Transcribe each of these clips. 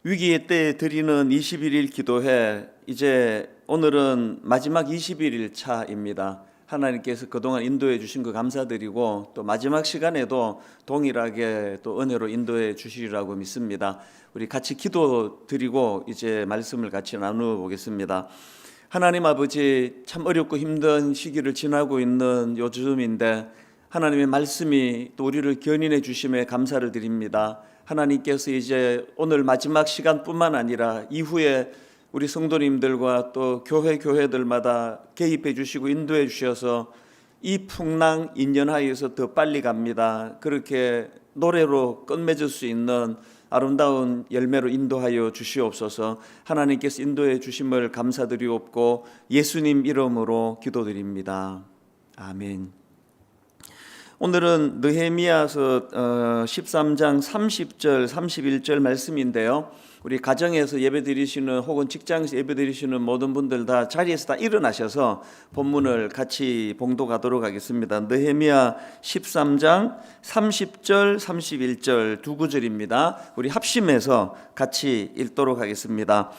위기의 때 드리는 21일 기도회, 이제 오늘은 마지막 21일 차입니다. 하나님께서 그동안 인도해 주신 거 감사드리고 또 마지막 시간에도 동일하게 또 은혜로 인도해 주시리라고 믿습니다. 우리 같이 기도 드리고 이제 말씀을 같이 나누어 보겠습니다. 하나님 아버지, 참 어렵고 힘든 시기를 지나고 있는 요즘인데 하나님의 말씀이 또 우리를 견인해 주심에 감사를 드립니다. 하나님께서 이제 오늘 마지막 시간뿐만 아니라 이후에 우리 성도님들과 또 교회들마다 개입해 주시고 인도해 주셔서 이 풍랑 인연하여서 더 빨리 갑니다. 그렇게 노래로 끝맺을 수 있는 아름다운 열매로 인도하여 주시옵소서. 하나님께서 인도해 주심을 감사드리옵고 예수님 이름으로 기도드립니다. 아멘. 오늘은 느헤미야서 13장 30절 31절 말씀인데요. 우리 가정에서 예배드리시는 혹은 직장에서 예배드리시는 모든 분들 다 자리에서 다 일어나셔서 본문을 같이 봉독하도록 하겠습니다. 느헤미야 13장 30절 31절 두 구절입니다. 우리 합심해서 같이 읽도록 하겠습니다.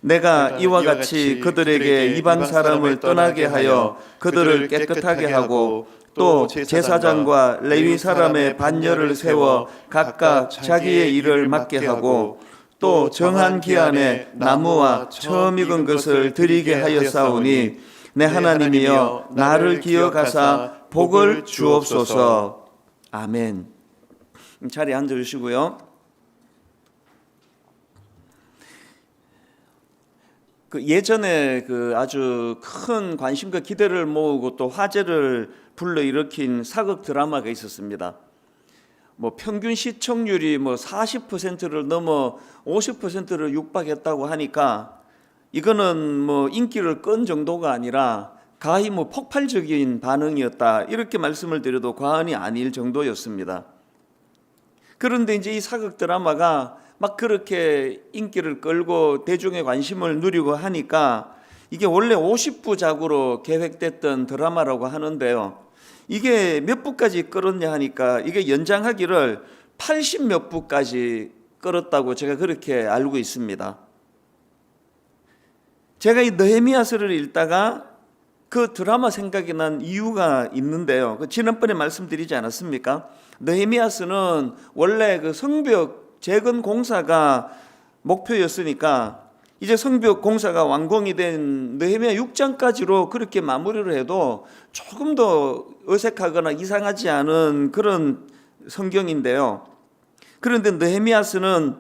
내가 이와 같이 그들에게 이방 사람을 떠나게 하여 그들을 깨끗하게 하고 또 제사장과 레위 사람의 반열을 세워 각각 자기의 일을 맡게 하고 또 정한 기한에 나무와 처음 익은 것을 드리게 하였사오니 내 하나님이여 나를 기억하사 복을 주옵소서. 아멘. 자리에 앉아주시고요. 예전에 아주 큰 관심과 기대를 모으고 또 화제를 불러일으킨 사극 드라마가 있었습니다. 평균 시청률이 40%를 넘어 50%를 육박했다고 하니까 이거는 인기를 끈 정도가 아니라 가히 폭발적인 반응이었다, 이렇게 말씀을 드려도 과언이 아닐 정도였습니다. 그런데 이제 이 사극 드라마가 막 그렇게 인기를 끌고 대중의 관심을 누리고 하니까 이게 원래 50부작으로 계획됐던 드라마라고 하는데요. 이게 몇 부까지 끌었냐 하니까 이게 연장하기를 80몇 부까지 끌었다고 제가 그렇게 알고 있습니다. 제가 이 느헤미야서를 읽다가 그 드라마 생각이 난 이유가 있는데요. 지난번에 말씀드리지 않았습니까? 느헤미야서는 원래 성벽 재건 공사가 목표였으니까 이제 성벽 공사가 완공이 된 느헤미야 6장까지로 그렇게 마무리를 해도 조금 더 어색하거나 이상하지 않은 그런 성경인데요. 그런데 느헤미야서는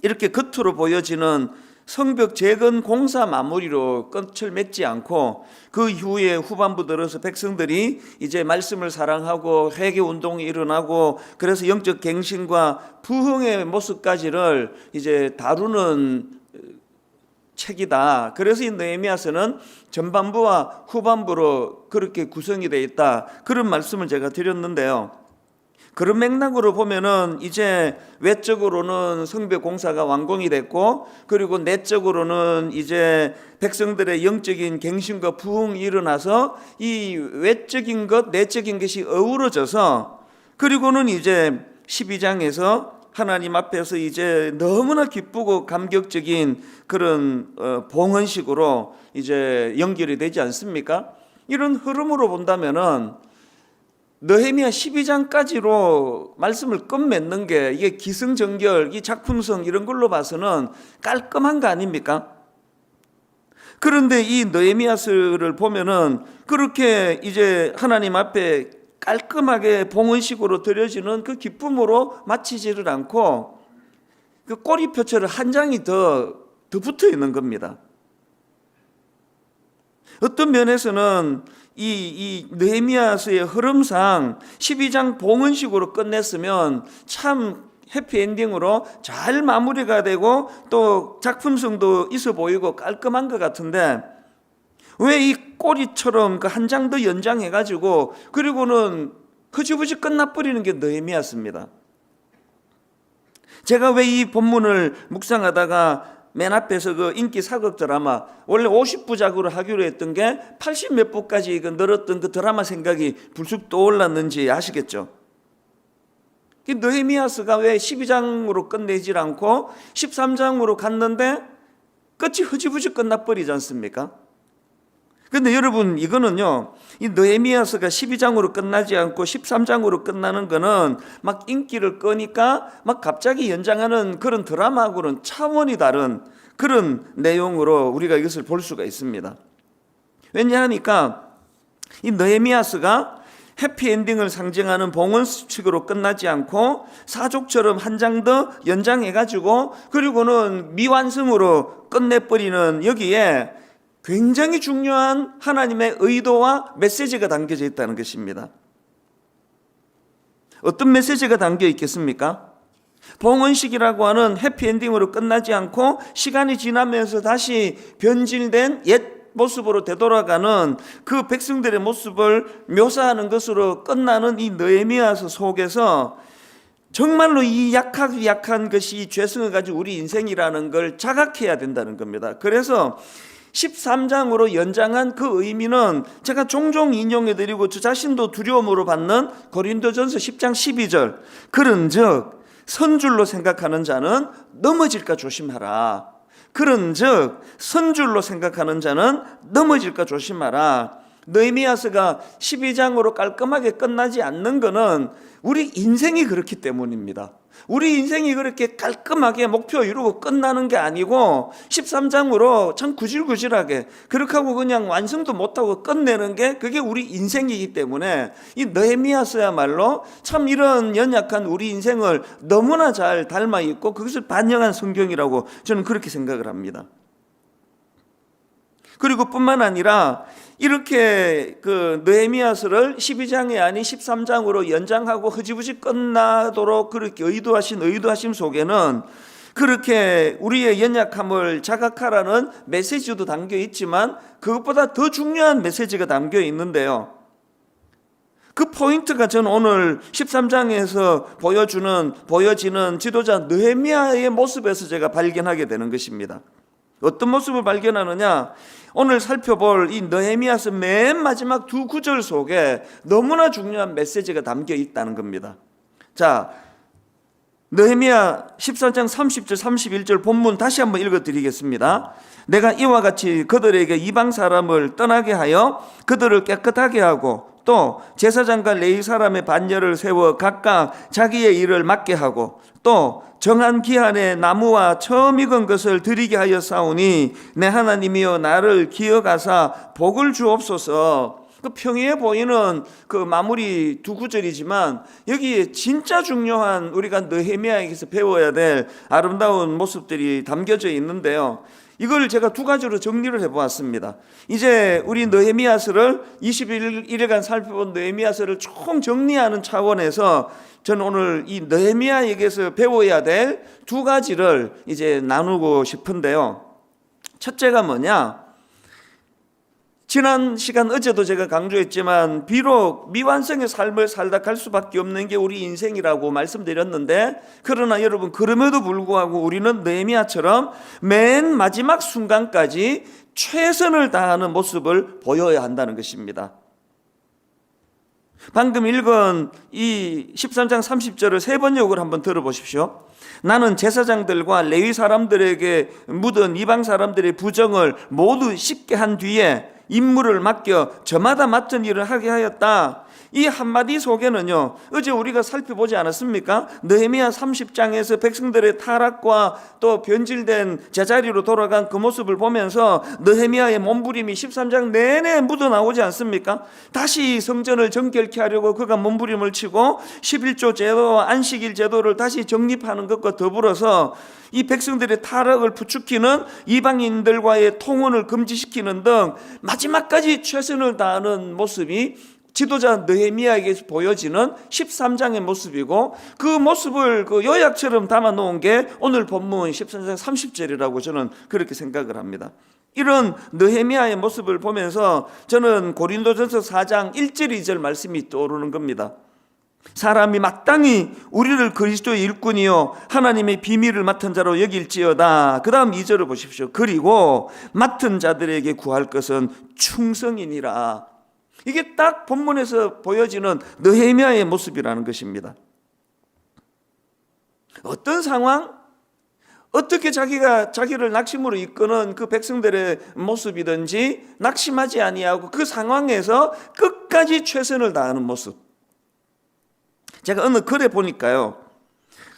이렇게 겉으로 보여지는 성벽 재건 공사 마무리로 끝을 맺지 않고 그 이후에 후반부 들어서 백성들이 이제 말씀을 사랑하고 회개 운동이 일어나고 그래서 영적 갱신과 부흥의 모습까지를 이제 다루는 책이다. 그래서 이 느헤미야서는 전반부와 후반부로 그렇게 구성이 되어 있다, 그런 말씀을 제가 드렸는데요. 그런 맥락으로 보면은 이제 외적으로는 성벽 공사가 완공이 됐고 그리고 내적으로는 이제 백성들의 영적인 갱신과 부흥이 일어나서 이 외적인 것 내적인 것이 어우러져서 그리고는 이제 12장에서 하나님 앞에서 이제 너무나 기쁘고 감격적인 그런 봉헌식으로 이제 연결이 되지 않습니까? 이런 흐름으로 본다면은 느헤미야 12장까지로 말씀을 끝맺는 게 이게 기승전결, 이 작품성 이런 걸로 봐서는 깔끔한 거 아닙니까? 그런데 이 느헤미야서를 보면은 그렇게 이제 하나님 앞에 깔끔하게 봉헌식으로 드려지는 그 기쁨으로 마치지를 않고 그 꼬리표처럼 한 장이 더 붙어 있는 겁니다. 어떤 면에서는 이 느헤미야서의 흐름상 12장 봉헌식으로 끝냈으면 참 해피엔딩으로 잘 마무리가 되고 또 작품성도 있어 보이고 깔끔한 것 같은데 왜 이 꼬리처럼 그 한 장 더 연장해가지고 그리고는 흐지부지 끝나버리는 게 느헤미야서입니다. 제가 왜 이 본문을 묵상하다가 맨 앞에서 그 인기 사극 드라마 원래 50부작으로 하기로 했던 게 80몇 부까지 늘었던 그 드라마 생각이 불쑥 떠올랐는지 아시겠죠? 느헤미야스가 왜 12장으로 끝내질 않고 13장으로 갔는데 끝이 흐지부지 끝나버리지 않습니까? 근데 여러분, 이거는요, 이 느헤미야스가 12장으로 끝나지 않고 13장으로 끝나는 거는 막 인기를 끄니까 막 갑자기 연장하는 그런 드라마하고는 차원이 다른 그런 내용으로 우리가 이것을 볼 수가 있습니다. 왜냐하니까 이 느헤미야스가 해피엔딩을 상징하는 봉헌수칙으로 끝나지 않고 사족처럼 한 장 더 연장해가지고 그리고는 미완성으로 끝내버리는 여기에 굉장히 중요한 하나님의 의도와 메시지가 담겨져 있다는 것입니다. 어떤 메시지가 담겨 있겠습니까? 봉헌식이라고 하는 해피엔딩으로 끝나지 않고 시간이 지나면서 다시 변질된 옛 모습으로 되돌아가는 그 백성들의 모습을 묘사하는 것으로 끝나는 이 느헤미야서 속에서 정말로 이 약한 것이 죄성을 가진 우리 인생이라는 걸 자각해야 된다는 겁니다. 그래서 13장으로 연장한 그 의미는 제가 종종 인용해드리고 저 자신도 두려움으로 받는 고린도전서 10장 12절, 그런즉 선줄로 생각하는 자는 넘어질까 조심하라. 그런즉 선줄로 생각하는 자는 넘어질까 조심하라. 느헤미야서가 12장으로 깔끔하게 끝나지 않는 것은 우리 인생이 그렇기 때문입니다. 우리 인생이 그렇게 깔끔하게 목표 이루고 끝나는 게 아니고 13장으로 참 구질구질하게 그렇게 하고 그냥 완성도 못하고 끝내는 게 그게 우리 인생이기 때문에 이 느헤미야서야말로 참 이런 연약한 우리 인생을 너무나 잘 닮아 있고 그것을 반영한 성경이라고 저는 그렇게 생각을 합니다. 그리고 뿐만 아니라 이렇게 그 느헤미야서를 12장이 아닌 13장으로 연장하고 흐지부지 끝나도록 그렇게 의도하심 속에는 그렇게 우리의 연약함을 자각하라는 메시지도 담겨 있지만 그것보다 더 중요한 메시지가 담겨 있는데요. 그 포인트가 저는 오늘 13장에서 보여지는 지도자 느헤미야의 모습에서 제가 발견하게 되는 것입니다. 어떤 모습을 발견하느냐? 오늘 살펴볼 이 느헤미야서 맨 마지막 두 구절 속에 너무나 중요한 메시지가 담겨 있다는 겁니다. 자, 느헤미야 13장 30절 31절 본문 다시 한번 읽어드리겠습니다. 내가 이와 같이 그들에게 이방 사람을 떠나게 하여 그들을 깨끗하게 하고 또 제사장과 레위 사람의 반열을 세워 각각 자기의 일을 맡게 하고 또 정한 기한에 나무와 처음 익은 것을 드리게 하여 싸우니 내 하나님이여 나를 기억하사 복을 주옵소서. 그 평이해 보이는 그 마무리 두 구절이지만 여기에 진짜 중요한 우리가 느헤미야에게서 배워야 될 아름다운 모습들이 담겨져 있는데요. 이걸 제가 두 가지로 정리를 해보았습니다. 이제 우리 느헤미야서를 21일간 살펴본 느헤미야서를 총 정리하는 차원에서 저는 오늘 이 느헤미야에게서 배워야 될 두 가지를 이제 나누고 싶은데요. 첫째가 뭐냐? 지난 시간 어제도 제가 강조했지만 비록 미완성의 삶을 살다 갈 수밖에 없는 게 우리 인생이라고 말씀드렸는데 그러나 여러분 그럼에도 불구하고 우리는 느헤미야처럼 맨 마지막 순간까지 최선을 다하는 모습을 보여야 한다는 것입니다. 방금 읽은 이 13장 30절을 세 번역을 한번 들어보십시오. 나는 제사장들과 레위 사람들에게 묻은 이방 사람들의 부정을 모두 씻게 한 뒤에 임무를 맡겨 저마다 맡은 일을 하게 하였다. 이 한마디 속에는요, 어제 우리가 살펴보지 않았습니까? 느헤미야 30장에서 백성들의 타락과 또 변질된 제자리로 돌아간 그 모습을 보면서 느헤미야의 몸부림이 13장 내내 묻어나오지 않습니까? 다시 성전을 정결케 하려고 그가 몸부림을 치고 11조 제도와 안식일 제도를 다시 정립하는 것과 더불어서 이 백성들의 타락을 부추기는 이방인들과의 통혼을 금지시키는 등 마지막까지 최선을 다하는 모습이 지도자 느헤미야에게서 보여지는 13장의 모습이고 그 모습을 그 요약처럼 담아 놓은 게 오늘 본문 13장 30절이라고 저는 그렇게 생각을 합니다. 이런 느헤미야의 모습을 보면서 저는 고린도전서 4장 1절 2절 말씀이 떠오르는 겁니다. 사람이 마땅히 우리를 그리스도의 일꾼이요 하나님의 비밀을 맡은 자로 여길지어다. 그 다음 2절을 보십시오. 그리고 맡은 자들에게 구할 것은 충성이니라. 이게 딱 본문에서 보여지는 느헤미야의 모습이라는 것입니다. 어떤 상황? 어떻게 자기를 낙심으로 이끄는 그 백성들의 모습이든지 낙심하지 아니하고 그 상황에서 끝까지 최선을 다하는 모습. 제가 어느 글에 보니까요,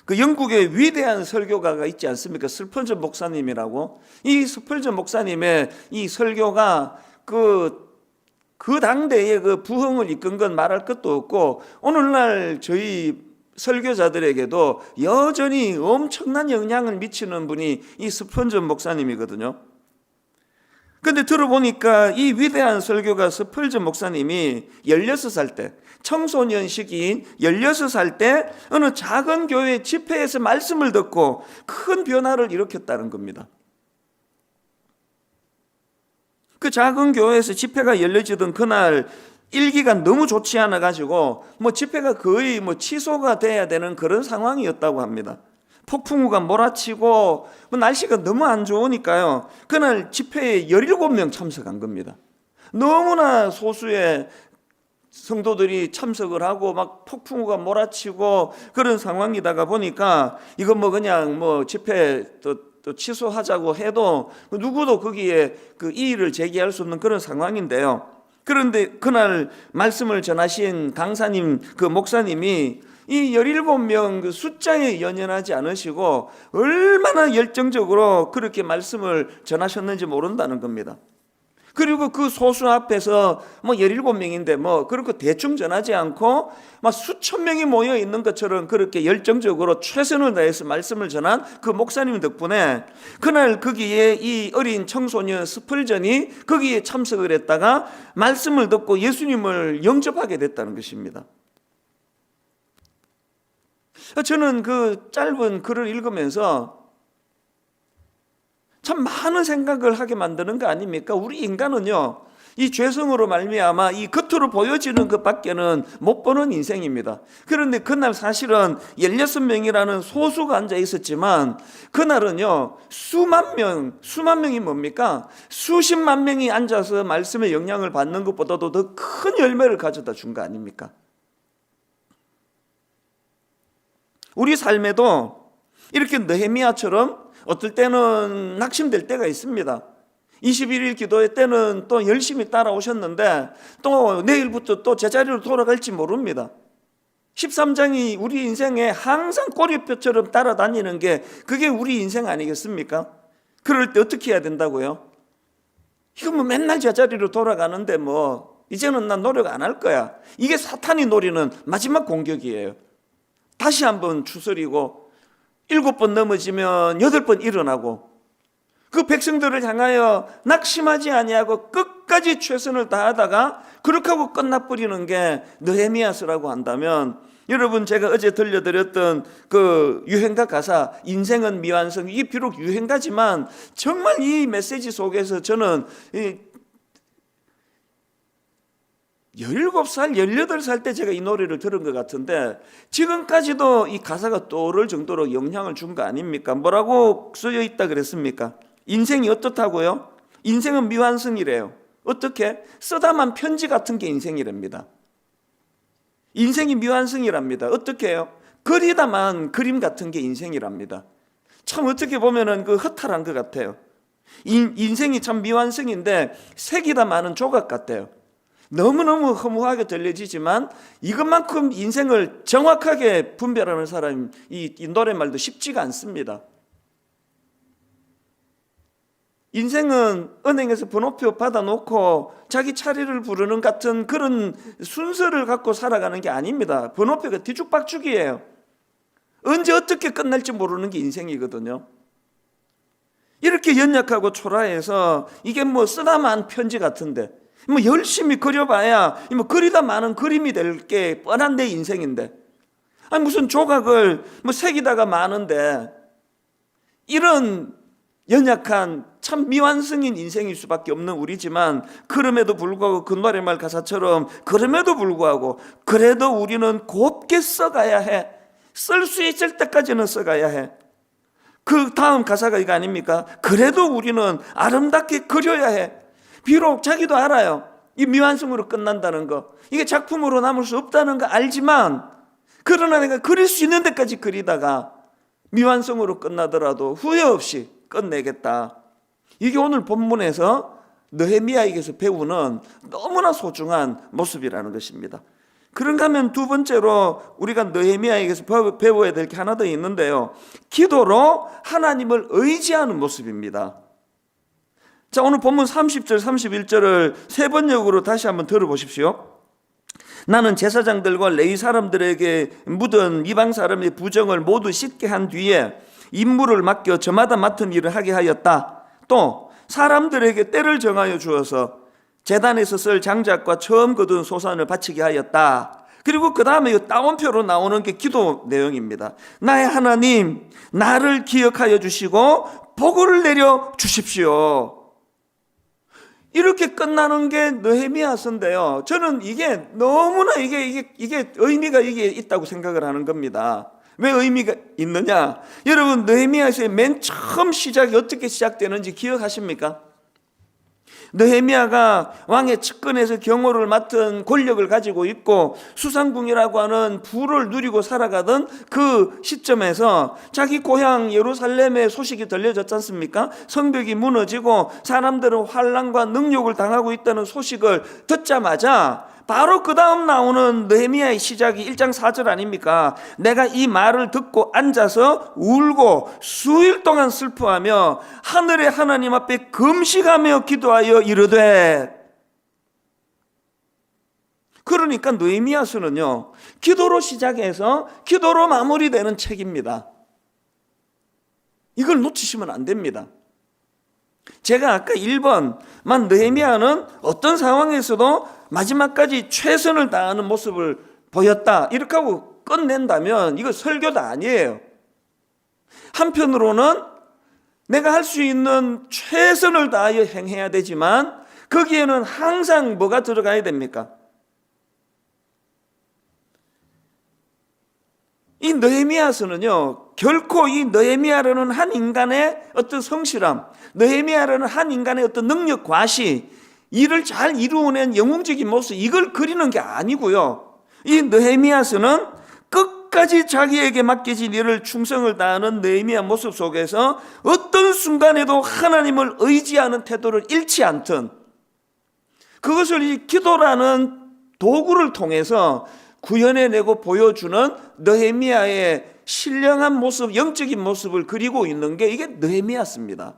그 영국의 위대한 설교가가 있지 않습니까? 스펄전 목사님이라고. 이 스펄전 목사님의 이 설교가 그 당대의 그 부흥을 이끈 건 말할 것도 없고, 오늘날 저희 설교자들에게도 여전히 엄청난 영향을 미치는 분이 이 스펄전 목사님이거든요. 근데 들어보니까 이 위대한 설교가 스펄전 목사님이 16살 때, 청소년 시기인 16살 때 어느 작은 교회 집회에서 말씀을 듣고 큰 변화를 일으켰다는 겁니다. 그 작은 교회에서 집회가 열려지던 그날 일기가 너무 좋지 않아 가지고 집회가 거의 취소가 돼야 되는 그런 상황이었다고 합니다. 폭풍우가 몰아치고 날씨가 너무 안 좋으니까요, 그날 집회에 17명 참석한 겁니다. 너무나 소수의 성도들이 참석을 하고 막 폭풍우가 몰아치고 그런 상황이다가 보니까 이거 그냥 집회 또 취소하자고 해도 누구도 거기에 그 이의를 제기할 수 없는 그런 상황인데요. 그런데 그날 말씀을 전하신 강사님, 그 목사님이 이 17명 그 숫자에 연연하지 않으시고 얼마나 열정적으로 그렇게 말씀을 전하셨는지 모른다는 겁니다. 그리고 그 소수 앞에서 17명인데 그렇게 대충 전하지 않고 막 수천 명이 모여 있는 것처럼 그렇게 열정적으로 최선을 다해서 말씀을 전한 그 목사님 덕분에 그날 거기에 이 어린 청소년 스펄전이 거기에 참석을 했다가 말씀을 듣고 예수님을 영접하게 됐다는 것입니다. 저는 그 짧은 글을 읽으면서 참 많은 생각을 하게 만드는 거 아닙니까? 우리 인간은요, 이 죄성으로 말미암아 이 겉으로 보여지는 것 밖에는 못 보는 인생입니다. 그런데 그날 사실은 16명이라는 소수가 앉아 있었지만 그날은요, 수만 명이 뭡니까? 수십만 명이 앉아서 말씀의 영향을 받는 것보다도 더 큰 열매를 가져다 준 거 아닙니까? 우리 삶에도 이렇게 느헤미야처럼 어떨 때는 낙심될 때가 있습니다. 21일 기도회 때는 또 열심히 따라오셨는데 또 내일부터 또 제자리로 돌아갈지 모릅니다. 13장이 우리 인생에 항상 꼬리표처럼 따라다니는 게 그게 우리 인생 아니겠습니까? 그럴 때 어떻게 해야 된다고요? 이거 맨날 제자리로 돌아가는데 이제는 난 노력 안 할 거야. 이게 사탄이 노리는 마지막 공격이에요. 다시 한번 추스리고 7번 넘어지면 8번 일어나고 그 백성들을 향하여 낙심하지 아니하고 끝까지 최선을 다하다가 그렇게 하고 끝나버리는 게 느헤미야서라고 한다면, 여러분 제가 어제 들려드렸던 그 유행가 가사 인생은 미완성, 이게 비록 유행가지만 정말 이 메시지 속에서 저는 17살, 18살 때 제가 이 노래를 들은 것 같은데 지금까지도 이 가사가 떠오를 정도로 영향을 준 거 아닙니까? 뭐라고 쓰여 있다 그랬습니까? 인생이 어떻다고요? 인생은 미완성이래요. 어떻게? 쓰다만 편지 같은 게 인생이랍니다. 인생이 미완성이랍니다. 어떻게 해요? 그리다만 그림 같은 게 인생이랍니다. 참 어떻게 보면은 그 허탈한 것 같아요. 인생이 참 미완성인데 색이다마는 조각 같아요. 너무너무 허무하게 들려지지만 이것만큼 인생을 정확하게 분별하는 사람이 이 노랫말도 쉽지가 않습니다. 인생은 은행에서 번호표 받아놓고 자기 차례를 부르는 같은 그런 순서를 갖고 살아가는 게 아닙니다. 번호표가 뒤죽박죽이에요. 언제 어떻게 끝날지 모르는 게 인생이거든요. 이렇게 연약하고 초라해서 이게 쓰다만 편지 같은데 열심히 그려봐야 그리다 많은 그림이 될 게 뻔한 내 인생인데, 아니 무슨 조각을 색이다가 많은데 이런 연약한 참 미완성인 인생일 수밖에 없는 우리지만, 그럼에도 불구하고 그 노래말 가사처럼 그럼에도 불구하고 그래도 우리는 곱게 써가야 해. 쓸 수 있을 때까지는 써가야 해. 그 다음 가사가 이거 아닙니까? 그래도 우리는 아름답게 그려야 해. 비록 자기도 알아요. 이 미완성으로 끝난다는 거, 이게 작품으로 남을 수 없다는 거 알지만, 그러나 내가 그릴 수 있는 데까지 그리다가 미완성으로 끝나더라도 후회 없이 끝내겠다. 이게 오늘 본문에서 느헤미야에게서 배우는 너무나 소중한 모습이라는 것입니다. 그런가 하면 두 번째로 우리가 느헤미야에게서 배워야 될 게 하나 더 있는데요, 기도로 하나님을 의지하는 모습입니다. 자, 오늘 본문 30절 31절을 세 번역으로 다시 한번 들어보십시오. 나는 제사장들과 레위 사람들에게 묻은 이방 사람의 부정을 모두 씻게 한 뒤에 임무를 맡겨 저마다 맡은 일을 하게 하였다. 또 사람들에게 때를 정하여 주어서 제단에서 쓸 장작과 처음 거둔 소산을 바치게 하였다. 그리고 그 다음에 따옴표로 나오는 게 기도 내용입니다. 나의 하나님, 나를 기억하여 주시고 복을 내려 주십시오. 이렇게 끝나는 게 느헤미야서인데요, 저는 이게 너무나 이게 의미가 있다고 생각을 하는 겁니다. 왜 의미가 있느냐? 여러분, 느헤미야서의 맨 처음 시작이 어떻게 시작되는지 기억하십니까? 느헤미야가 왕의 측근에서 경호를 맡은 권력을 가지고 있고 수상궁이라고 하는 부를 누리고 살아가던 그 시점에서 자기 고향 예루살렘의 소식이 들려졌지 않습니까? 성벽이 무너지고 사람들은 환난과 능욕을 당하고 있다는 소식을 듣자마자 바로 그 다음 나오는 느헤미야의 시작이 1장 4절 아닙니까? 내가 이 말을 듣고 앉아서 울고 수일 동안 슬퍼하며 하늘의 하나님 앞에 금식하며 기도하여 이르되. 그러니까 느헤미야서는요, 기도로 시작해서 기도로 마무리되는 책입니다. 이걸 놓치시면 안 됩니다. 제가 아까 1번만 느헤미야는 어떤 상황에서도 마지막까지 최선을 다하는 모습을 보였다, 이렇게 하고 끝낸다면 이거 설교도 아니에요. 한편으로는 내가 할 수 있는 최선을 다하여 행해야 되지만 거기에는 항상 뭐가 들어가야 됩니까? 이 느헤미야서는요, 결코 이 느헤미야라는 한 인간의 어떤 성실함, 느헤미야라는 한 인간의 어떤 능력 과시, 일을 잘 이루어낸 영웅적인 모습, 이걸 그리는 게 아니고요, 이 느헤미야서는 끝까지 자기에게 맡겨진 일을 충성을 다하는 느헤미야 모습 속에서 어떤 순간에도 하나님을 의지하는 태도를 잃지 않던, 그것을 이 기도라는 도구를 통해서 구현해내고 보여주는 느헤미야의 신령한 모습, 영적인 모습을 그리고 있는 게 이게 느헤미야서입니다.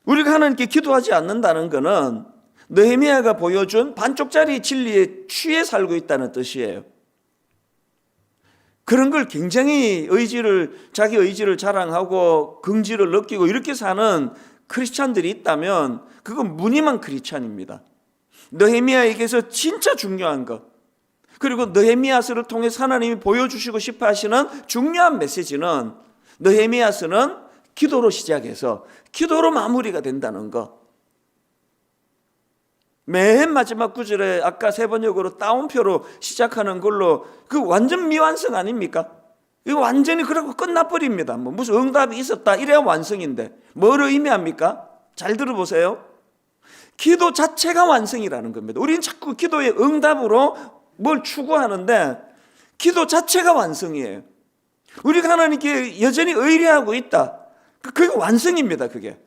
우리가 하나님께 기도하지 않는다는 것은 느헤미야가 보여준 반쪽짜리 진리에 취해 살고 있다는 뜻이에요. 그런 걸 굉장히 자기 의지를 자랑하고 긍지를 느끼고 이렇게 사는 크리스찬들이 있다면 그건 무늬만 크리스찬입니다. 느헤미야에게서 진짜 중요한 것, 그리고 느헤미야서를 통해서 하나님이 보여주시고 싶어 하시는 중요한 메시지는 느헤미야서는 기도로 시작해서 기도로 마무리가 된다는 것. 맨 마지막 구절에 아까 세 번역으로 따옴표로 시작하는 걸로 그 완전 미완성 아닙니까? 이거 완전히 그러고 끝나버립니다. 뭐 무슨 응답이 있었다 이래야 완성인데 뭘 의미합니까? 잘 들어보세요. 기도 자체가 완성이라는 겁니다. 우리는 자꾸 기도의 응답으로 뭘 추구하는데 기도 자체가 완성이에요. 우리가 하나님께 여전히 의뢰하고 있다, 그게 완성입니다. 그게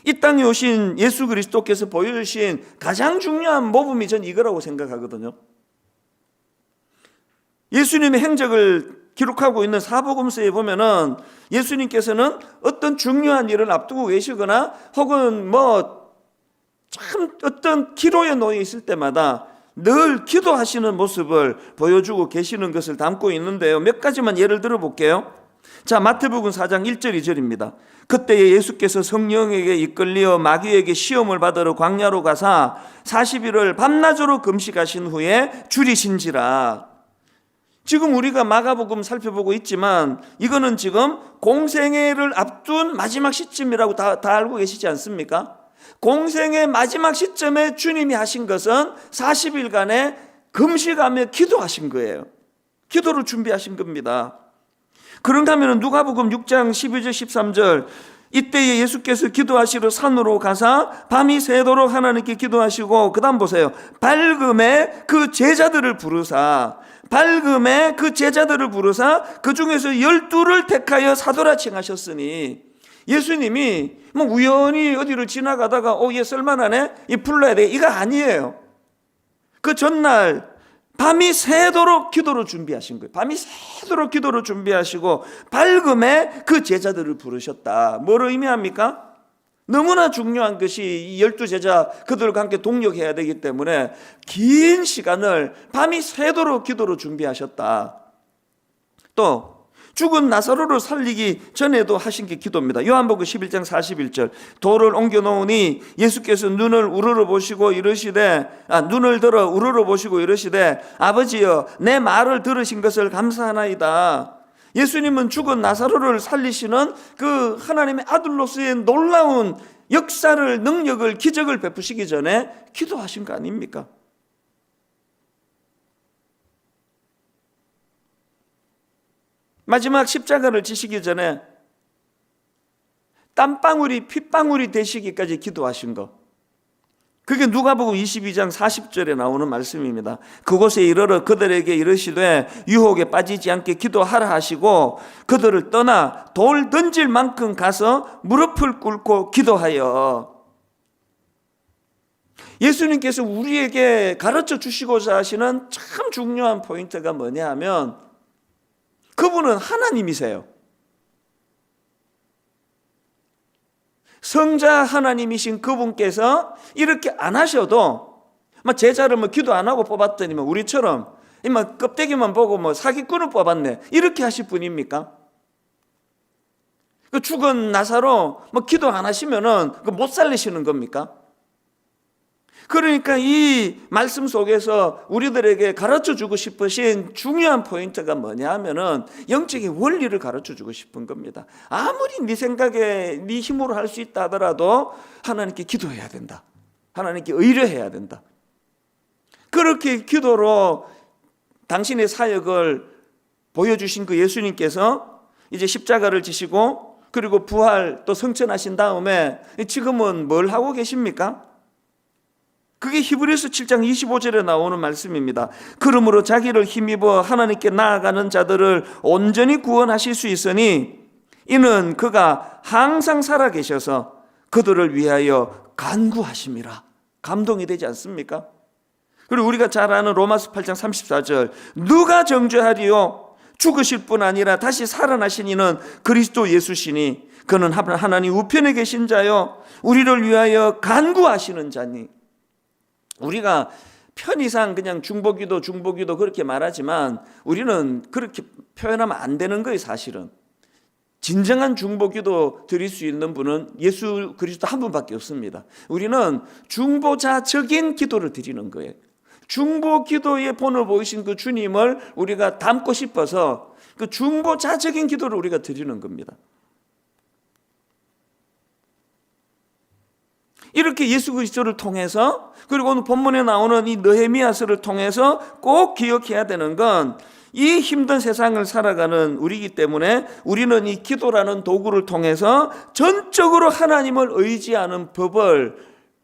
이 땅에 오신 예수 그리스도께서 보여주신 가장 중요한 모범이 전 이거라고 생각하거든요. 예수님의 행적을 기록하고 있는 사복음서에 보면은 예수님께서는 어떤 중요한 일을 앞두고 계시거나 혹은 참 어떤 기로에 놓여 있을 때마다 늘 기도하시는 모습을 보여주고 계시는 것을 담고 있는데요, 몇 가지만 예를 들어 볼게요. 자, 마태복음 4장 1절 2절입니다. 그때에 예수께서 성령에게 이끌려 마귀에게 시험을 받으러 광야로 가사 40일을 밤낮으로 금식하신 후에 줄이신지라. 지금 우리가 마가복음 살펴보고 있지만 이거는 지금 공생애를 앞둔 마지막 시점이라고 다 알고 계시지 않습니까? 공생의 마지막 시점에 주님이 하신 것은 40일간의 금식하며 기도하신 거예요. 기도를 준비하신 겁니다. 그런가 하면 누가복음 6장 12절 13절 이때에 예수께서 기도하시러 산으로 가사 밤이 새도록 하나님께 기도하시고, 그 다음 보세요. 밝음에 그 제자들을 부르사 그 중에서 12를 택하여 사도라 칭하셨으니, 예수님이 뭐 우연히 어디를 지나가다가 얘 쓸만하네, 이 불러야 돼, 이거 아니에요. 그 전날 밤이 새도록 기도를 준비하신 거예요. 밤이 새도록 기도를 준비하시고 밝음에 그 제자들을 부르셨다. 뭐를 의미합니까? 너무나 중요한 것이 이 12제자, 그들과 함께 동력해야 되기 때문에 긴 시간을 밤이 새도록 기도를 준비하셨다. 또 죽은 나사로를 살리기 전에도 하신 게 기도입니다. 요한복음 11장 41절. 돌을 옮겨 놓으니 예수께서 눈을 들어 우러러 보시고 이르시되 아버지여, 내 말을 들으신 것을 감사하나이다. 예수님은 죽은 나사로를 살리시는 그 하나님의 아들로서의 놀라운 역사를, 능력을, 기적을 베푸시기 전에 기도하신 거 아닙니까? 마지막 십자가를 지시기 전에 땀방울이 핏방울이 되시기까지 기도하신 거, 그게 누가복음 22장 40절에 나오는 말씀입니다. 그곳에 이르러 그들에게 이르시되 유혹에 빠지지 않게 기도하라 하시고 그들을 떠나 돌 던질 만큼 가서 무릎을 꿇고 기도하여. 예수님께서 우리에게 가르쳐 주시고자 하시는 참 중요한 포인트가 뭐냐 하면, 그분은 하나님이세요. 성자 하나님이신 그분께서 이렇게 안 하셔도, 제자를 기도 안 하고 뽑았더니 우리처럼 껍데기만 보고 사기꾼을 뽑았네, 이렇게 하실 분입니까? 그 죽은 나사로 기도 안 하시면은 못 살리시는 겁니까? 그러니까 이 말씀 속에서 우리들에게 가르쳐 주고 싶으신 중요한 포인트가 뭐냐 하면은 영적인 원리를 가르쳐 주고 싶은 겁니다. 아무리 네 생각에 네 힘으로 할 수 있다 하더라도 하나님께 기도해야 된다. 하나님께 의뢰해야 된다. 그렇게 기도로 당신의 사역을 보여주신 그 예수님께서 이제 십자가를 지시고 그리고 부활 또 성천하신 다음에 지금은 뭘 하고 계십니까? 그게 히브리서 7장 25절에 나오는 말씀입니다. 그러므로 자기를 힘입어 하나님께 나아가는 자들을 온전히 구원하실 수 있으니 이는 그가 항상 살아계셔서 그들을 위하여 간구하심이라. 감동이 되지 않습니까? 그리고 우리가 잘 아는 로마서 8장 34절. 누가 정죄하리요? 죽으실 뿐 아니라 다시 살아나신 이는 그리스도 예수시니 그는 하나님 우편에 계신 자요 우리를 위하여 간구하시는 자니. 우리가 편의상 그냥 중보기도 그렇게 말하지만 우리는 그렇게 표현하면 안 되는 거예요. 사실은 진정한 중보기도 드릴 수 있는 분은 예수 그리스도 한 분밖에 없습니다. 우리는 중보자적인 기도를 드리는 거예요. 중보기도의 본을 보이신 그 주님을 우리가 닮고 싶어서 그 중보자적인 기도를 우리가 드리는 겁니다. 이렇게 예수 그리스도를 통해서, 그리고 오늘 본문에 나오는 이 느헤미야서를 통해서 꼭 기억해야 되는 건, 이 힘든 세상을 살아가는 우리이기 때문에 우리는 이 기도라는 도구를 통해서 전적으로 하나님을 의지하는 법을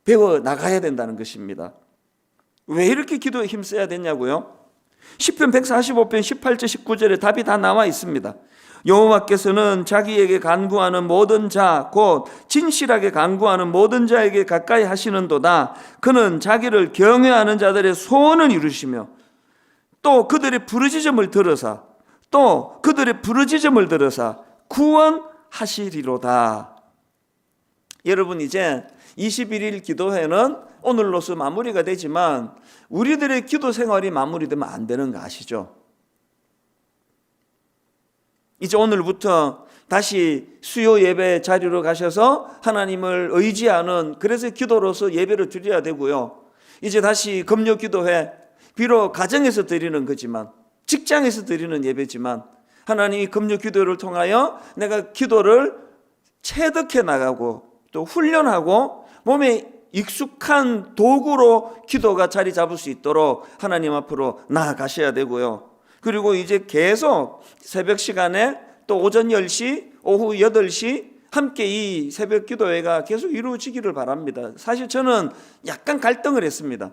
배워 나가야 된다는 것입니다. 왜 이렇게 기도에 힘써야 되냐고요? 시편 145편 18절 19절에 답이 다 나와 있습니다. 여호와께서는 자기에게 간구하는 모든 자 곧 진실하게 간구하는 모든 자에게 가까이 하시는도다. 그는 자기를 경외하는 자들의 소원을 이루시며 또 그들의 부르짖음을 들으사 구원하시리로다. 여러분, 이제 21일 기도회는 오늘로서 마무리가 되지만 우리들의 기도 생활이 마무리되면 안 되는 거 아시죠? 이제 오늘부터 다시 수요 예배 자리로 가셔서 하나님을 의지하는, 그래서 기도로서 예배를 드려야 되고요. 이제 다시 금요 기도회, 비록 가정에서 드리는 거지만, 직장에서 드리는 예배지만 하나님이 금요 기도를 통하여 내가 기도를 체득해 나가고 또 훈련하고 몸에 익숙한 도구로 기도가 자리 잡을 수 있도록 하나님 앞으로 나아가셔야 되고요. 그리고 이제 계속 새벽 시간에 또 오전 10시, 오후 8시, 함께 이 새벽 기도회가 계속 이루어지기를 바랍니다. 사실 저는 약간 갈등을 했습니다.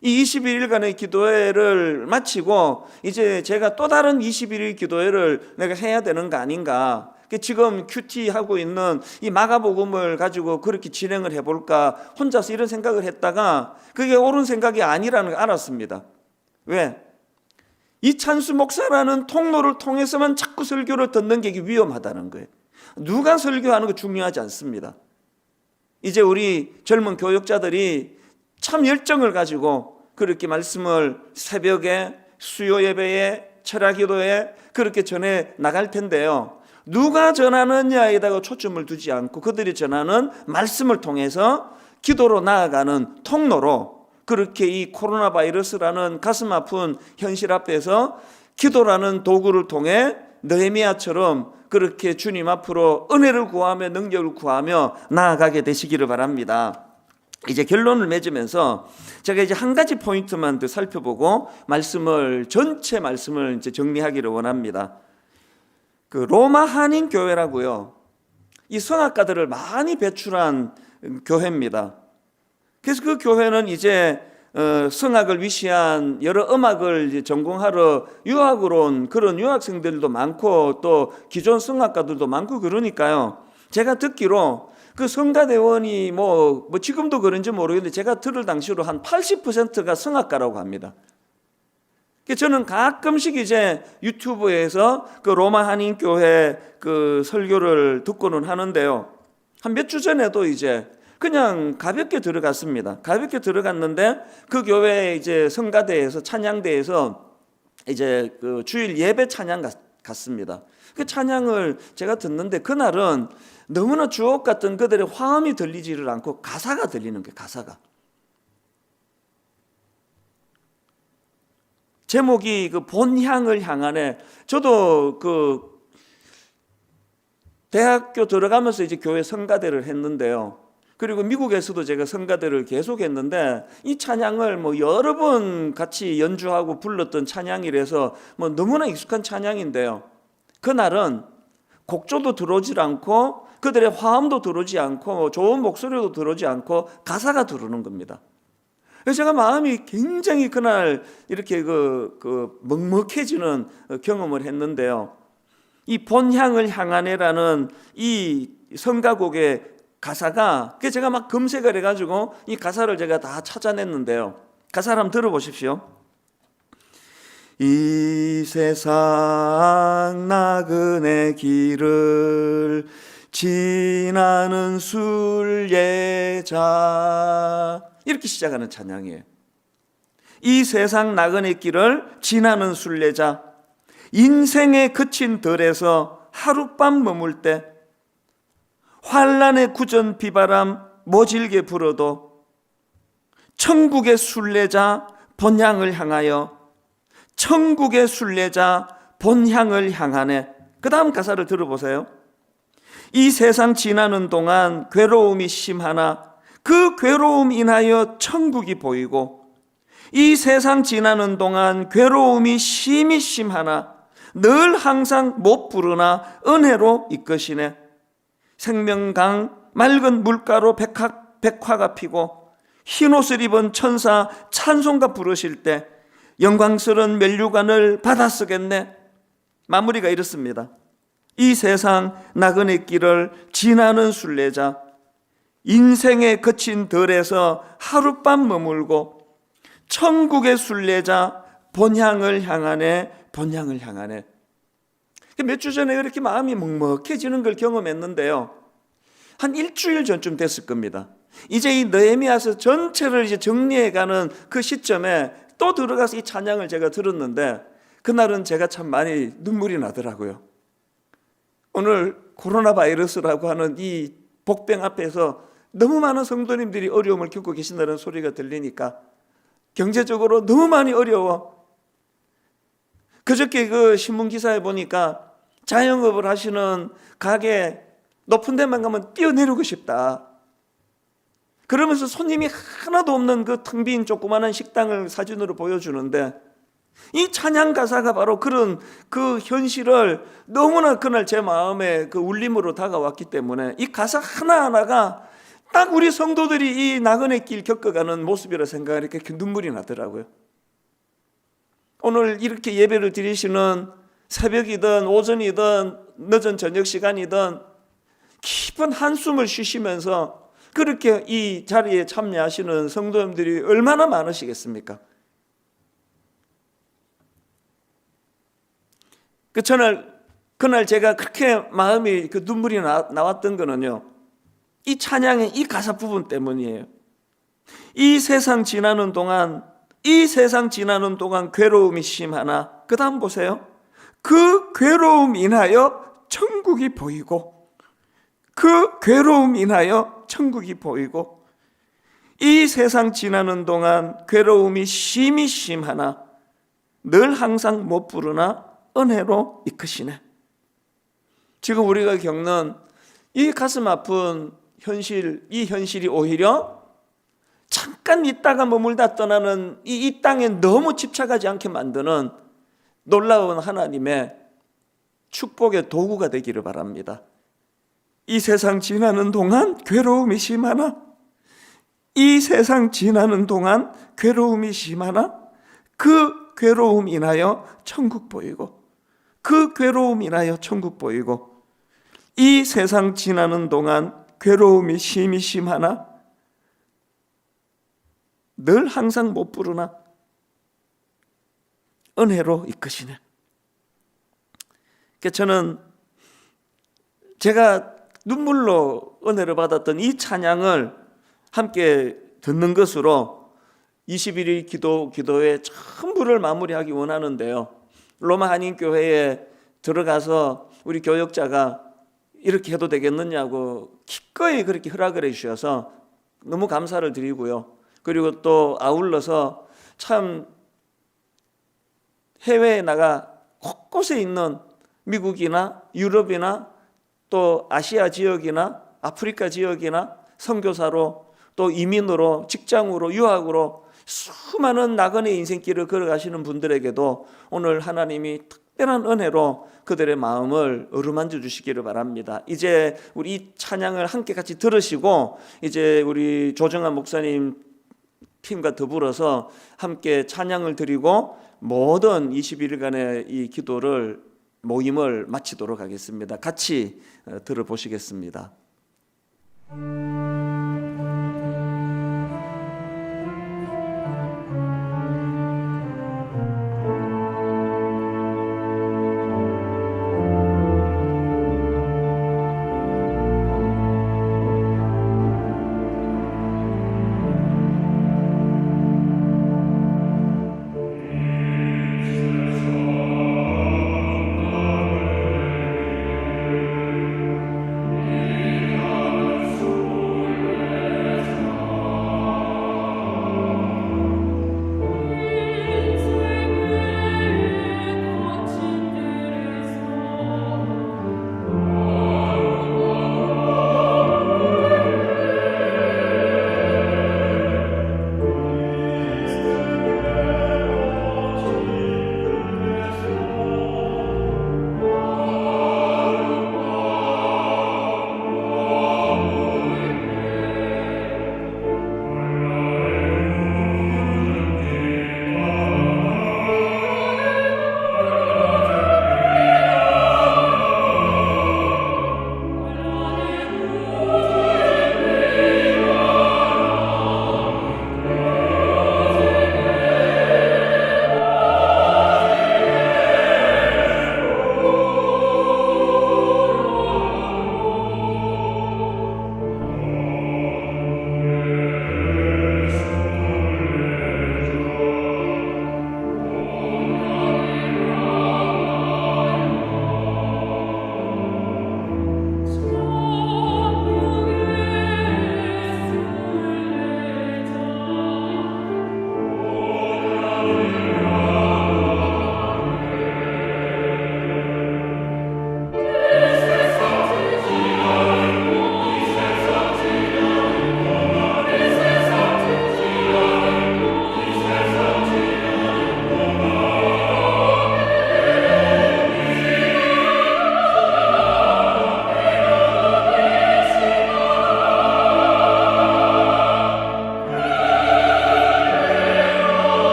이 21일간의 기도회를 마치고 이제 제가 또 다른 21일 기도회를 내가 해야 되는 거 아닌가. 지금 큐티 하고 있는 이 마가복음을 가지고 그렇게 진행을 해볼까 혼자서 이런 생각을 했다가 그게 옳은 생각이 아니라는 걸 알았습니다. 왜? 이찬수 목사라는 통로를 통해서만 자꾸 설교를 듣는 게 위험하다는 거예요. 누가 설교하는 거 중요하지 않습니다. 이제 우리 젊은 교역자들이 참 열정을 가지고 그렇게 말씀을 새벽에 수요 예배에 철야 기도에 그렇게 전해 나갈 텐데요. 누가 전하느냐에다가 초점을 두지 않고 그들이 전하는 말씀을 통해서 기도로 나아가는 통로로 그렇게 이 코로나 바이러스라는 가슴 아픈 현실 앞에서 기도라는 도구를 통해 느헤미야처럼 그렇게 주님 앞으로 은혜를 구하며 능력을 구하며 나아가게 되시기를 바랍니다. 이제 결론을 맺으면서 제가 이제 한 가지 포인트만 더 살펴보고 전체 말씀을 이제 정리하기를 원합니다. 그 로마 한인 교회라고요. 이 성악가들을 많이 배출한 교회입니다. 그래서 그 교회는 이제 성악을 위시한 여러 음악을 이제 전공하러 유학으로 온 그런 유학생들도 많고 또 기존 성악가들도 많고 그러니까요. 제가 듣기로 그 성가대원이 뭐 지금도 그런지 모르겠는데 제가 들을 당시로 한 80%가 성악가라고 합니다. 저는 가끔씩 이제 유튜브에서 그 로마 한인 교회 그 설교를 듣고는 하는데요. 한 몇 주 전에도 이제 그냥 가볍게 들어갔습니다. 가볍게 들어갔는데 그 교회 이제 성가대에서 찬양대에서 이제 그 주일 예배 찬양 갔습니다. 그 찬양을 제가 듣는데 그날은 너무나 주옥 같은 그들의 화음이 들리지를 않고 가사가 들리는 거예요. 가사가. 제목이 그 본향을 향하네. 저도 그 대학교 들어가면서 이제 교회 성가대를 했는데요. 그리고 미국에서도 제가 성가대를 계속 했는데 이 찬양을 뭐 여러 번 같이 연주하고 불렀던 찬양이라서 뭐 너무나 익숙한 찬양인데요. 그날은 곡조도 들어오질 않고 그들의 화음도 들어오지 않고 좋은 목소리도 들어오지 않고 가사가 들어오는 겁니다. 그래서 제가 마음이 굉장히 그날 이렇게 먹먹해지는 경험을 했는데요. 이 본향을 향하네라는 이 성가곡의 가사가 제가 막 검색을 해가지고 이 가사를 제가 다 찾아냈는데요. 가사를 한번 들어보십시오. 이 세상 나그네 길을 지나는 순례자 이렇게 시작하는 찬양이에요. 이 세상 나그네 길을 지나는 순례자 인생의 그친 들에서 하룻밤 머물 때 환란의 구전 비바람 모질게 불어도 천국의 순례자 본향을 향하여 천국의 순례자 본향을 향하네. 그 다음 가사를 들어보세요. 이 세상 지나는 동안 괴로움이 심하나 그 괴로움 인하여 천국이 보이고 이 세상 지나는 동안 괴로움이 심히 심하나 늘 항상 못 부르나 은혜로 이끄시네. 생명강 맑은 물가로 백화가 피고 흰옷을 입은 천사 찬송가 부르실 때 영광스러운 면류관을 받아 쓰겠네. 마무리가 이렇습니다. 이 세상 나그네 길을 지나는 순례자 인생의 거친 들에서 하룻밤 머물고 천국의 순례자 본향을 향하네. 본향을 향하네. 몇 주 전에 이렇게 마음이 먹먹해지는 걸 경험했는데요. 한 일주일 전쯤 됐을 겁니다. 이제 이 느헤미야서 전체를 이제 정리해가는 그 시점에 또 들어가서 이 찬양을 제가 들었는데 그날은 제가 참 많이 눈물이 나더라고요. 오늘 코로나 바이러스라고 하는 이 복병 앞에서 너무 많은 성도님들이 어려움을 겪고 계신다는 소리가 들리니까 경제적으로 너무 많이 어려워. 그저께 그 신문 기사에 보니까 자영업을 하시는 가게 높은 데만 가면 뛰어내리고 싶다. 그러면서 손님이 하나도 없는 그 텅 빈 조그마한 식당을 사진으로 보여주는데 이 찬양 가사가 바로 그런 그 현실을 너무나 그날 제 마음에 그 울림으로 다가왔기 때문에 이 가사 하나하나가 딱 우리 성도들이 이 나그네 길 겪어가는 모습이라 생각하니까 이렇게 눈물이 나더라고요. 오늘 이렇게 예배를 드리시는 새벽이든 오전이든 늦은 저녁 시간이든 깊은 한숨을 쉬시면서 그렇게 이 자리에 참여하시는 성도님들이 얼마나 많으시겠습니까? 그날 제가 그렇게 마음이 그 눈물이 나왔던 거는요, 이 찬양의 이 가사 부분 때문이에요. 이 세상 지나는 동안 괴로움이 심하나, 그 다음 보세요. 그 괴로움 인하여 천국이 보이고, 그 괴로움 인하여 천국이 보이고, 이 세상 지나는 동안 괴로움이 심히 심하나 늘 항상 못 부르나 은혜로 이끄시네. 지금 우리가 겪는 이 가슴 아픈 현실, 이 현실이 오히려 잠깐 있다가 머물다 떠나는 이 땅에 너무 집착하지 않게 만드는 놀라운 하나님의 축복의 도구가 되기를 바랍니다. 이 세상 지나는 동안 괴로움이 심하나, 이 세상 지나는 동안 괴로움이 심하나 그 괴로움 인하여 천국 보이고, 그 괴로움 인하여 천국 보이고, 이 세상 지나는 동안 괴로움이 심히 심하나 늘 항상 못 부르나 은혜로 이끄시네. 저는 제가 눈물로 은혜를 받았던 이 찬양을 함께 듣는 것으로 21일 기도의 전부를 마무리하기 원하는데요, 로마 한인교회에 들어가서 우리 교역자가 이렇게 해도 되겠느냐고 기꺼이 그렇게 허락을 해주셔서 너무 감사를 드리고요. 그리고 또 아울러서 참 해외에 나가 곳곳에 있는 미국이나 유럽이나 또 아시아 지역이나 아프리카 지역이나 선교사로 또 이민으로 직장으로 유학으로 수많은 나그네 인생길을 걸어가시는 분들에게도 오늘 하나님이 특별한 은혜로 그들의 마음을 어루만져 주시기를 바랍니다. 이제 우리 이 찬양을 함께 같이 들으시고 이제 우리 조정한 목사님 팀과 더불어서 함께 찬양을 드리고 모든 21일간의 이 기도를 모임을 마치도록 하겠습니다. 같이 들어보시겠습니다.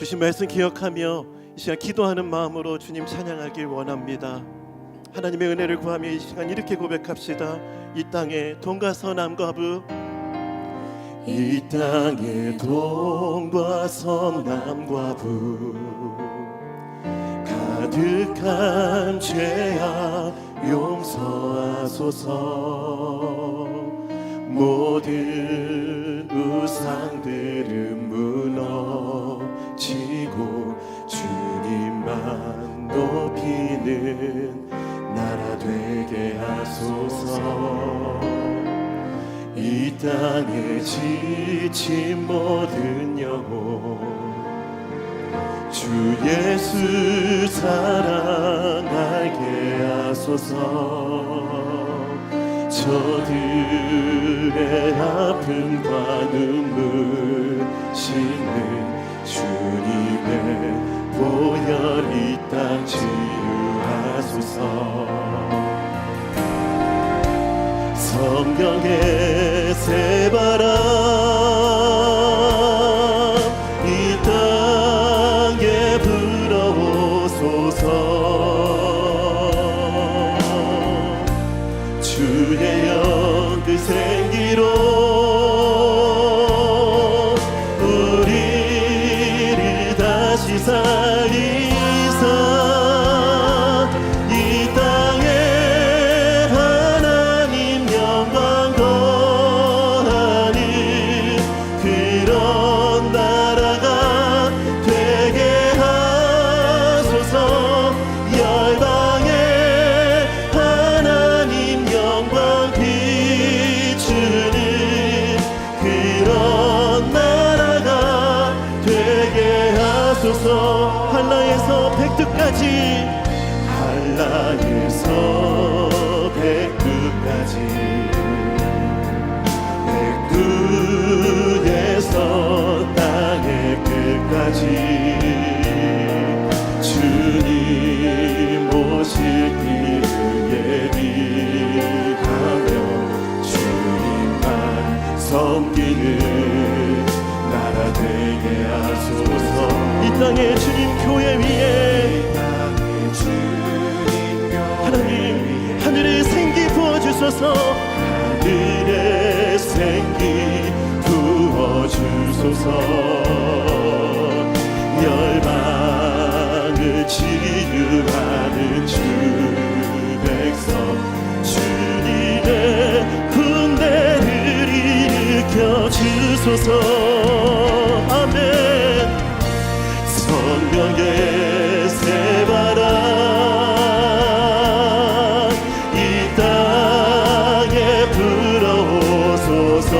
주신 말씀 기억하며 이 시간 기도하는 마음으로 주님 찬양하길 원합니다. 하나님의 은혜를 구하며 이 시간 이렇게 고백합시다. 이 땅에 돈과 서남과 부, 이 땅에 돈과 서남과 부, 가득한 죄악 용서하소서. 모든 우상들은 무너지고 주님만 높이는 나라 되게 하소서. 이 땅에 지친 모든 영혼 주 예수 사랑 알게 하소서. 저들의 아픔과 눈물 씻는 주님의 보혈 이 땅 치유하소서. 성령의 새바람 이 땅에 불어오소서. 주의 영 그 생기로 우리를 다시 살리사 이 땅에 하나님 영광 거하는 그런 나라가 되게 하소서. 열방에 하나님 영광 비추는 그런 나라가 되게 하소서. 한라에서 백두까지 한라에서 백두까지 백두에서 땅의 끝까지 주님 오실 길을 예비하며 주님만 섬기는 나라 되게 하소서. 이 땅에 주님 교회 위에 하나님 하늘의 생기 부어주소서. 하늘의 생기 부어주소서. 열방을 치유하는 주 백성 주님의 군대를 일으켜 주소서. 아멘. 성령의 새바람 이 땅에 불어오소서.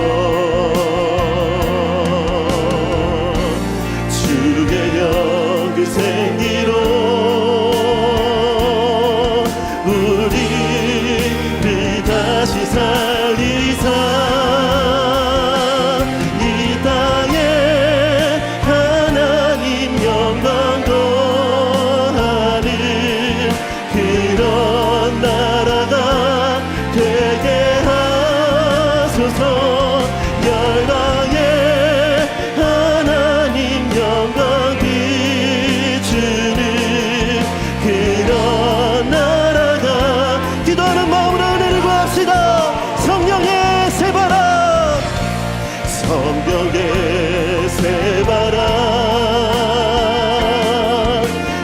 주의 영 그 생기로 우리를 다시 살리사 이 땅에 하나님 영광 거하는 그런 나라가 되게 하소서. 열방에 하나님 영광 비추는 그런 나라가 기도하는 마음으로 은혜를 구합시다. 성령의 새바람 성령의 새바람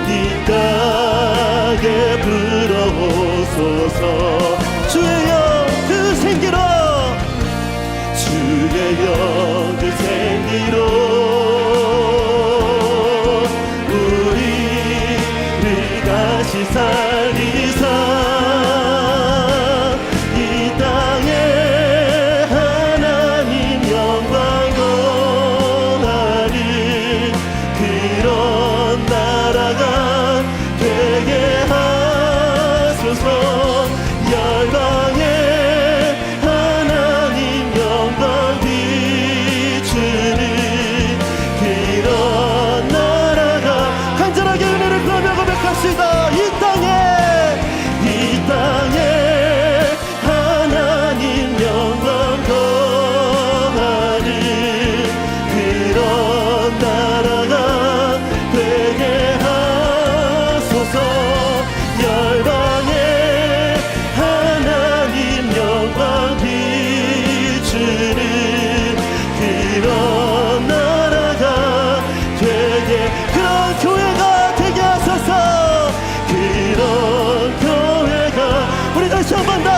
이 땅에 불어오소서. 주의 영 그 생기로 주의 영 그 생기로 우리를 다시 살리사 이 땅에 하나님 영광 거하는 그런 나라가 되게 하소서. 열방에 하나님 영광 비추는 다시 한 번 더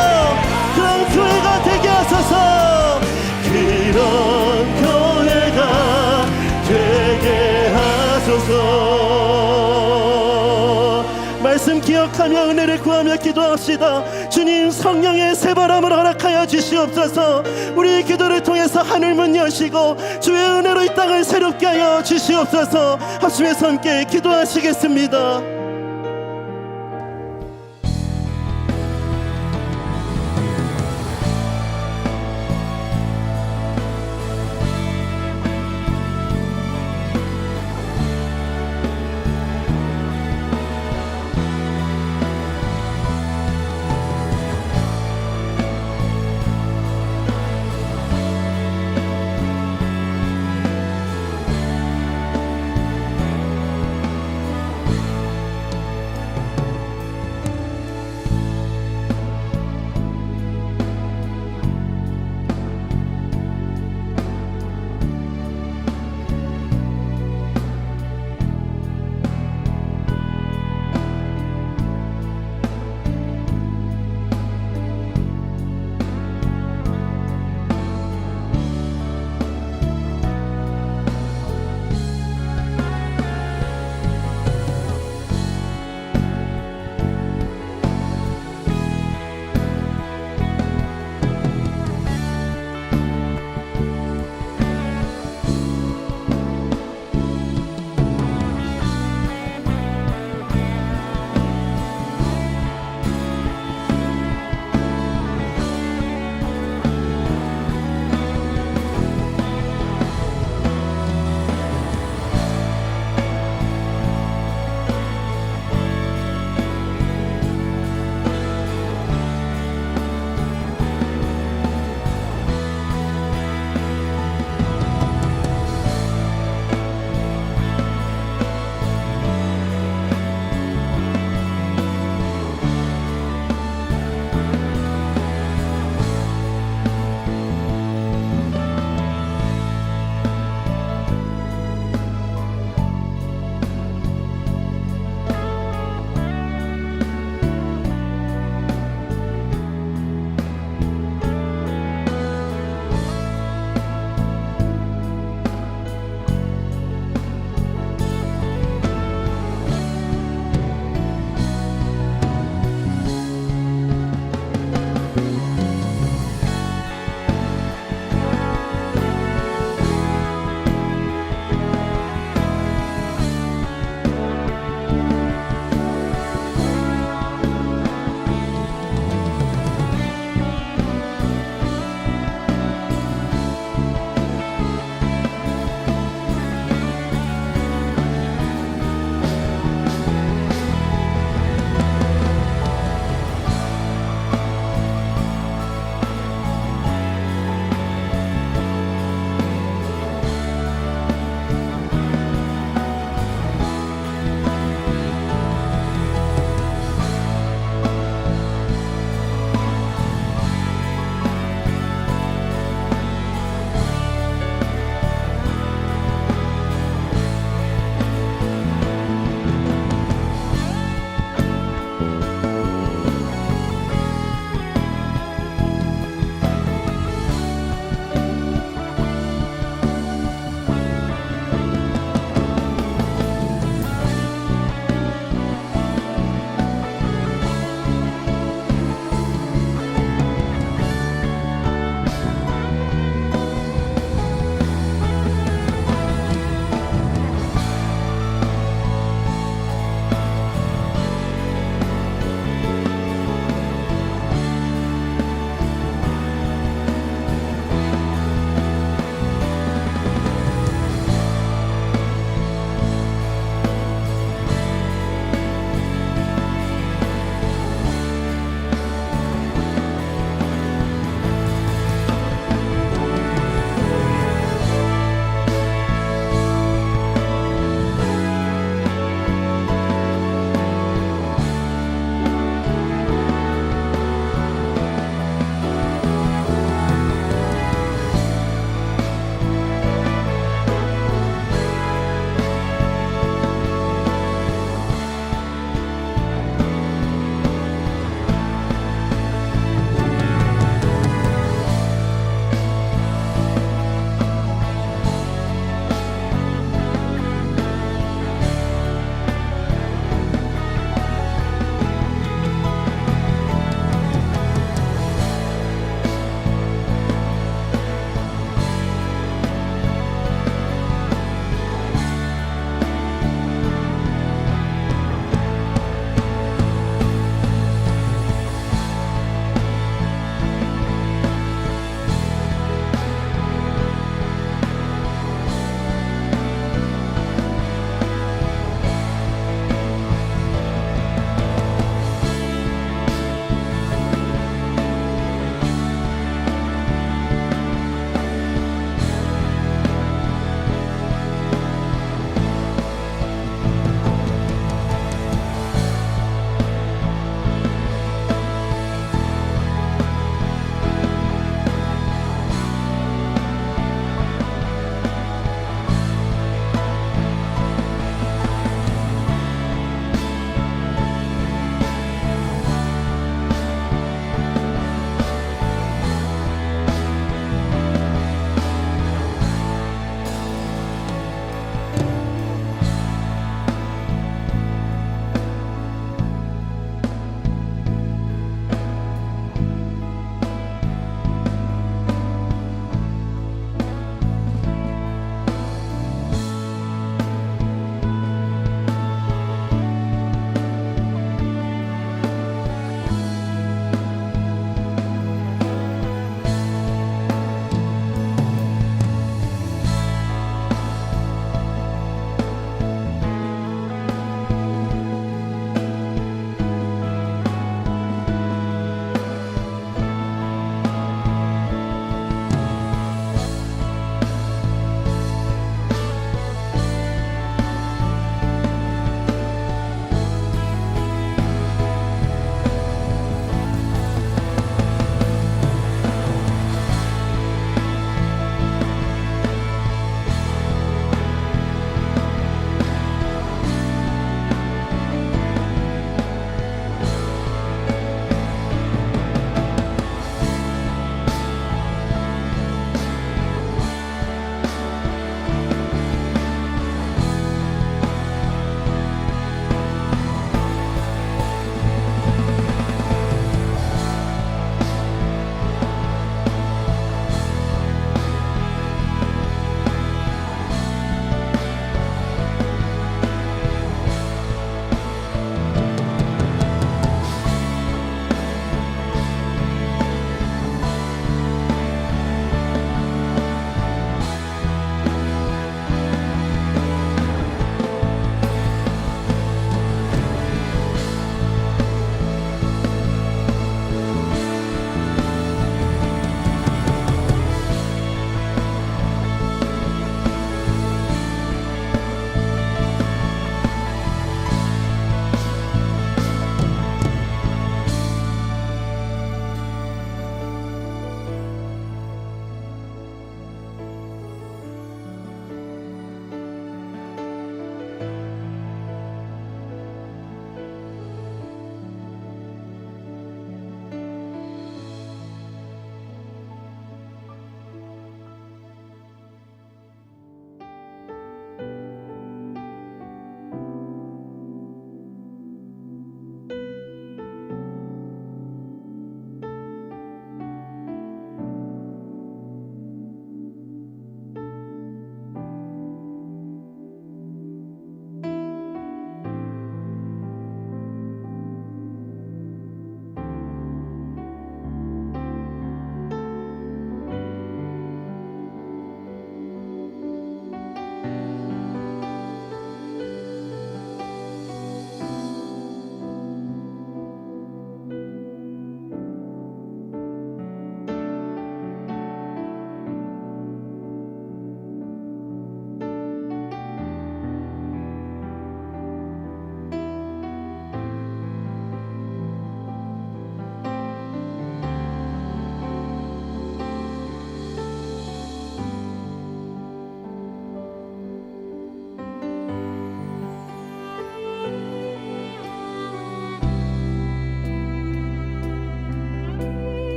그런 교회가 되게 하소서. 그런 교회가 되게 하소서. 말씀 기억하며 은혜를 구하며 기도합시다. 주님, 성령의 새바람을 허락하여 주시옵소서. 우리의 기도를 통해서 하늘문 여시고 주의 은혜로 이 땅을 새롭게 하여 주시옵소서. 합심해서 함께 기도하시겠습니다.